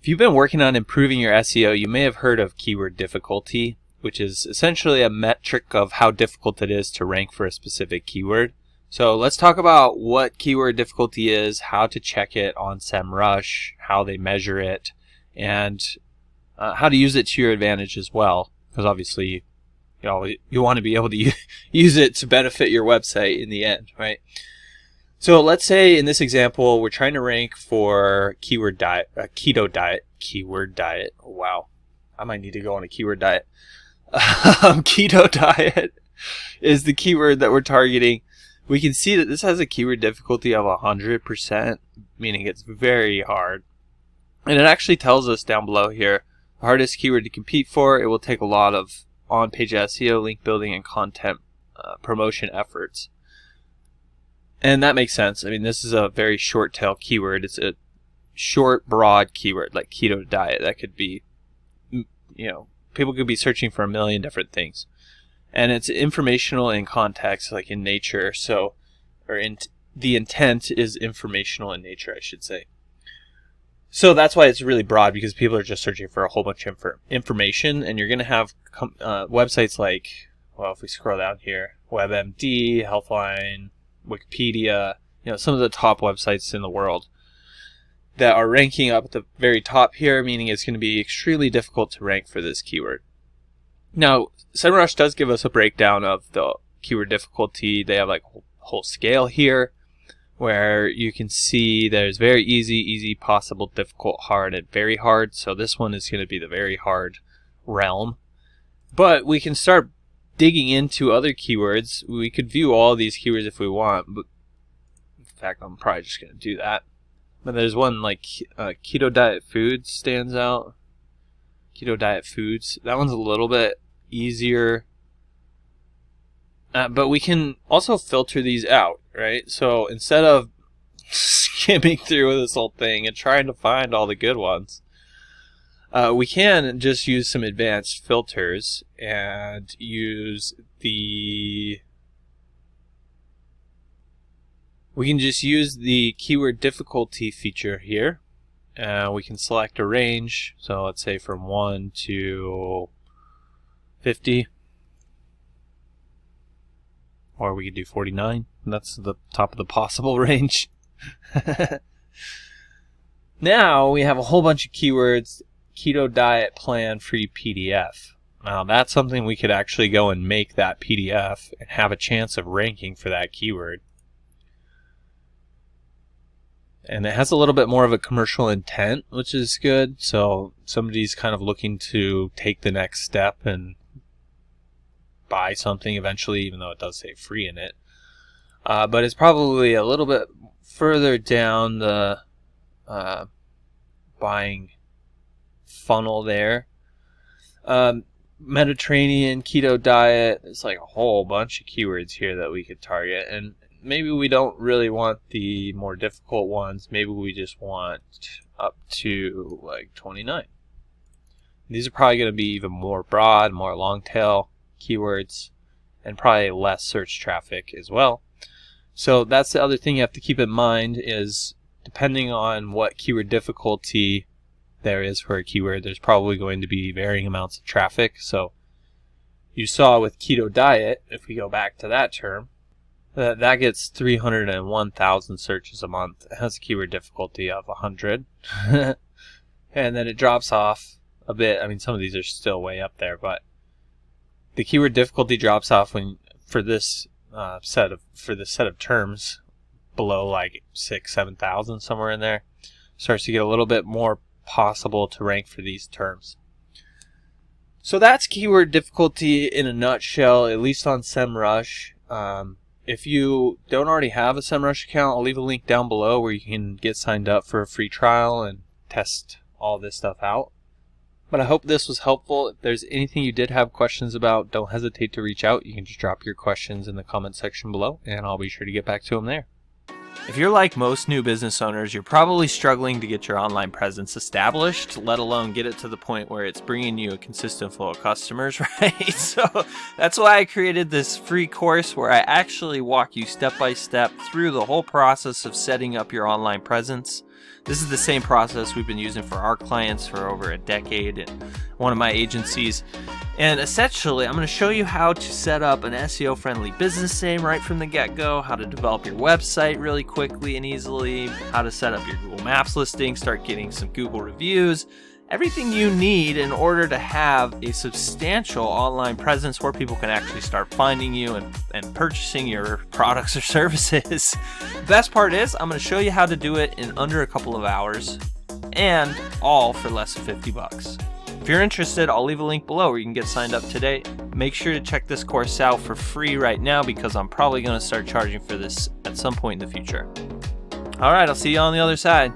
If you've been working on improving your SEO, you may have heard of keyword difficulty, which is essentially a metric of how difficult it is to rank for a specific keyword. So let's talk about what keyword difficulty is, how to check it on Semrush, how they measure it, and how to use it to your advantage as well. Because obviously, you want to be able to use it to benefit your website in the end, right? So let's say in this example, we're trying to rank for keyword diet, keto diet, keyword diet. Wow, I might need to go on a keyword diet. Keto diet is the keyword that we're targeting. We can see that this has a keyword difficulty of 100%, meaning it's very hard. And it actually tells us down below here, the hardest keyword to compete for. It will take a lot of on-page SEO, link building, and content promotion efforts. And that makes sense. I mean, this is a very short tail keyword. It's a short, broad keyword like keto diet. That could be, people could be searching for a million different things. And it's informational in context, like in nature. So, the intent is informational in nature, I should say. So that's why it's really broad, because people are just searching for a whole bunch of information. And you're going to have websites like, well, if we scroll down here, WebMD, Healthline, Wikipedia, some of the top websites in the world that are ranking up at the very top here, meaning it's going to be extremely difficult to rank for this keyword. Now, Semrush does give us a breakdown of the keyword difficulty. They have like a whole scale here where you can see there's very easy, possible, difficult, hard, and very hard. So this one is going to be the very hard realm. But we can start digging into other keywords. We could view all these keywords if we want, but in fact, I'm probably just going to do that. But there's one like keto diet foods stands out. Keto diet foods. That one's a little bit easier. But we can also filter these out, right? So instead of skimming through this whole thing and trying to find all the good ones, we can just use some advanced filters and use we can just use the keyword difficulty feature here. We can select a range, so let's say from 1 to 50, or we could do 49. That's the top of the possible range. Now we have a whole bunch of keywords. Keto diet plan free PDF. Now that's something we could actually go and make that PDF and have a chance of ranking for that keyword. And it has a little bit more of a commercial intent, which is good. So somebody's kind of looking to take the next step and buy something eventually, even though it does say free in it. But it's probably a little bit further down the buying funnel there. Mediterranean, keto diet, there's like a whole bunch of keywords here that we could target, and maybe we don't really want the more difficult ones. Maybe we just want up to like 29. These are probably going to be even more broad, more long tail keywords, and probably less search traffic as well. So that's the other thing you have to keep in mind, is depending on what keyword difficulty there is for a keyword, there's probably going to be varying amounts of traffic. So you saw with keto diet, if we go back to that term, that gets 301,000 searches a month. It has a keyword difficulty of 100. And then it drops off a bit. I mean, some of these are still way up there, but the keyword difficulty drops off for this set of terms below like 6,000-7,000, somewhere in there. Starts to get a little bit more possible to rank for these terms. So that's keyword difficulty in a nutshell, at least on Semrush. If you don't already have a Semrush account, I'll leave a link down below where you can get signed up for a free trial and test all this stuff out. But I hope this was helpful. If there's anything you did have questions about, don't hesitate to reach out. You can just drop your questions in the comment section below, and I'll be sure to get back to them there. If you're like most new business owners, you're probably struggling to get your online presence established, let alone get it to the point where it's bringing you a consistent flow of customers, right? So that's why I created this free course where I actually walk you step by step through the whole process of setting up your online presence. This is the same process we've been using for our clients for over a decade at one of my agencies. And essentially, I'm going to show you how to set up an SEO-friendly business name right from the get-go, how to develop your website really quickly and easily, how to set up your Google Maps listing, start getting some Google reviews, everything you need in order to have a substantial online presence where people can actually start finding you and purchasing your products or services. The best part is I'm going to show you how to do it in under a couple of hours and all for less than $50. If you're interested, I'll leave a link below where you can get signed up today. Make sure to check this course out for free right now because I'm probably going to start charging for this at some point in the future. All right, I'll see you on the other side.